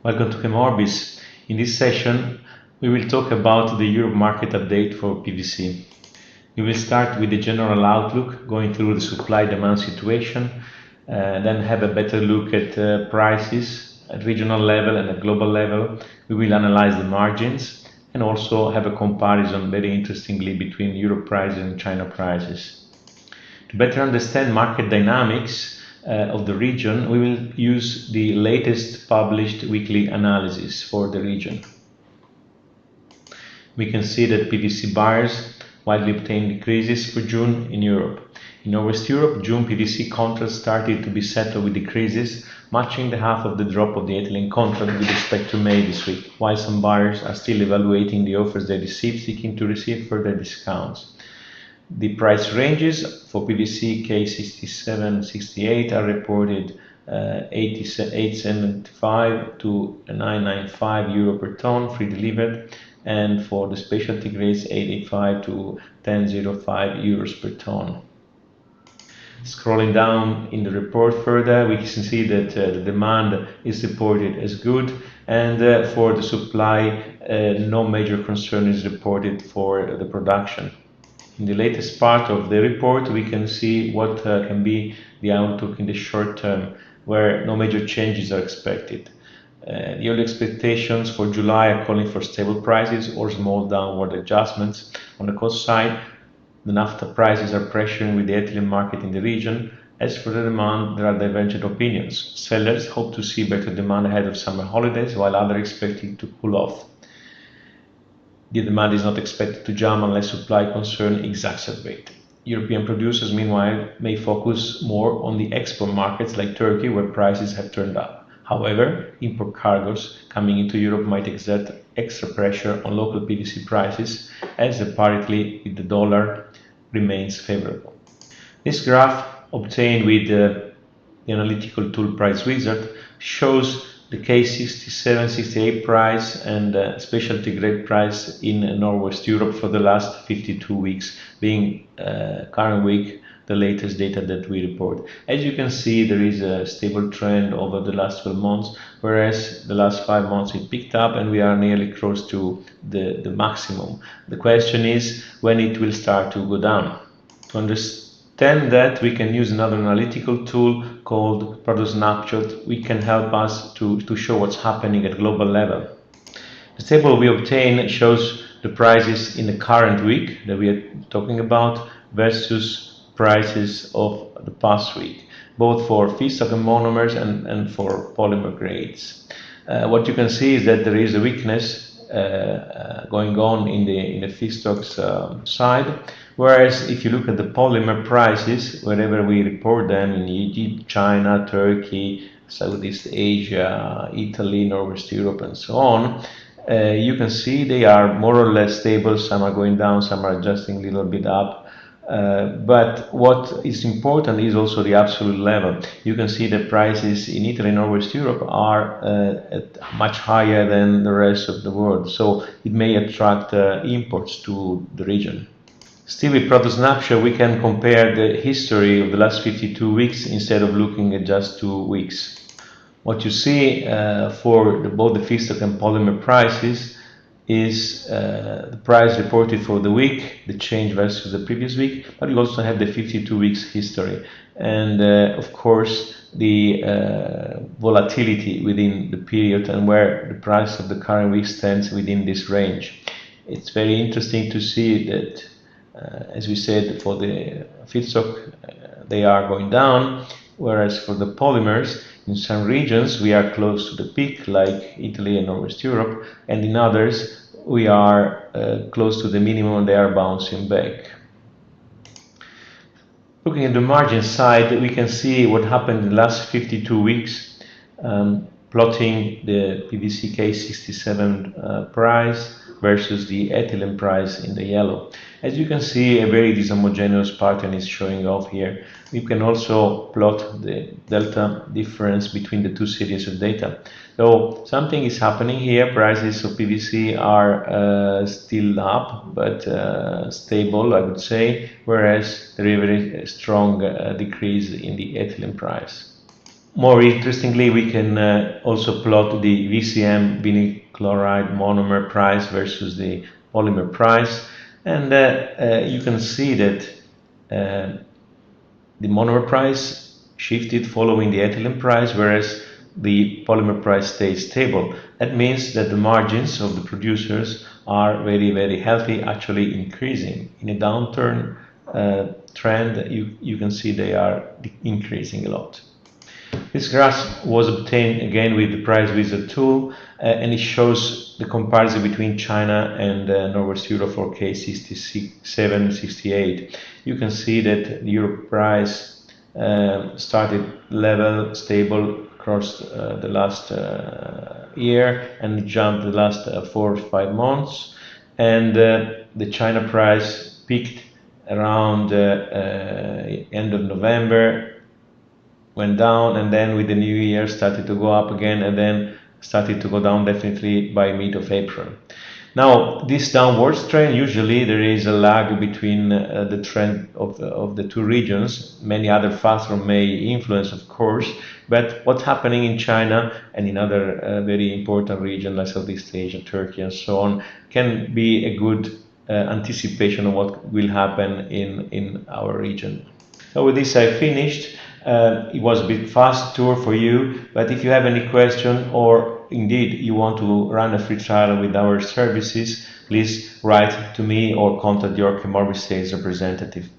Welcome to ChemOrbis. In this session, we will talk about the Europe market update for PVC. We will start with the general outlook, going through the supply-demand situation, then have a better look at prices at regional level and at global level. We will analyze the margins and also have a comparison, very interestingly, between Europe prices and China prices. To better understand market dynamics of the region, we will use the latest published weekly analysis for the region. We can see that PVC buyers widely obtained decreases for June in Europe. In Northwest Europe, June PVC contracts started to be settled with decreases, matching the half of the drop of the ethylene contract with respect to May this week, while some buyers are still evaluating the offers they received, seeking to receive further discounts. The price ranges for PVC K67-68 are reported 875 to 995 euro per ton free delivered, and for the specialty grades 885 to 1005 euros per ton. Scrolling down in the report further, we can see that the demand is reported as good, and for the supply, no major concern is reported for the production. In the latest part of the report, we can see what can be the outlook in the short term, where no major changes are expected. The early expectations for July are calling for stable prices or small downward adjustments. On the cost side, the naphtha prices are pressuring with the ethylene market in the region. As for the demand, there are divergent opinions. Sellers hope to see better demand ahead of summer holidays, while others expect it to cool off. The demand is not expected to jump unless supply concern exacerbate. European producers, meanwhile, may focus more on the export markets like Turkey, where prices have turned up. However, import cargoes coming into Europe might exert extra pressure on local PVC prices, as the parity with the dollar remains favorable. This graph, obtained with the analytical tool Price Wizard, shows the K67-68 price and specialty grade price in Northwest Europe for the last 52 weeks, being current week the latest data that we report. As you can see, there is a stable trend over the last 12 months, whereas the last 5 months it picked up and we are nearly close to the maximum. The question is when it will start to go down. To understand that, we can use another analytical tool called Product Snapshot, which can help us to show what's happening at global level. The table we obtain shows the prices in the current week that we are talking about versus prices of the past week, both for feedstock and monomers and for polymer grades. What you can see is that there is a weakness going on in the feedstocks side, whereas if you look at the polymer prices, wherever we report them in Egypt, China, Turkey, Southeast Asia, Italy, Northwest Europe, and so on, you can see they are more or less stable. Some are going down, some are adjusting a little bit up. But what is important is also the absolute level. You can see that prices in Italy and Northwest Europe are much higher than the rest of the world, so it may attract imports to the region. Still, with Product Snapshot, we can compare the history of the last 52 weeks instead of looking at just 2 weeks. What you see for both the feedstock and polymer prices is the price reported for the week, the change versus the previous week, but you also have the 52 weeks history, and of course the volatility within the period and where the price of the current week stands within this range. It's very interesting to see that, as we said, for the feedstock they are going down, whereas for the polymers, in some regions we are close to the peak, like Italy and Northwest Europe, and in others we are close to the minimum and they are bouncing back. Looking at the margin side, we can see what happened in the last 52 weeks, plotting the PVC K67 price versus the ethylene price in the yellow. As you can see, a very dishomogeneous pattern is showing off here. We can also plot the delta difference between the two series of data. So something is happening here. Prices of PVC are still up, but stable, I would say, whereas there is a very strong decrease in the ethylene price. More interestingly, we can also plot the VCM vinyl chloride monomer price versus the polymer price, and you can see that the monomer price shifted following the ethylene price, whereas the polymer price stays stable. That means that the margins of the producers are very, very healthy, actually increasing. In a downturn trend, you can see they are increasing a lot. This graph was obtained again with the Price Wizard tool, and it shows the comparison between China and Northwest Europe for K67, 68. You can see that the Europe price started level, stable across the last year and jumped the last 4 or 5 months, and the China price peaked around end of November, went down, and then with the new year started to go up again, and then started to go down definitely by mid of April. Now, this downwards trend, usually there is a lag between the trend of the two regions. Many other factors may influence, of course, but what's happening in China and in other very important regions like Southeast Asia, Turkey, and so on, can be a good anticipation of what will happen in our region. So with this, I finished. It was a bit fast tour for you, but if you have any question or indeed you want to run a free trial with our services, please write to me or contact your ChemOrbis sales representative.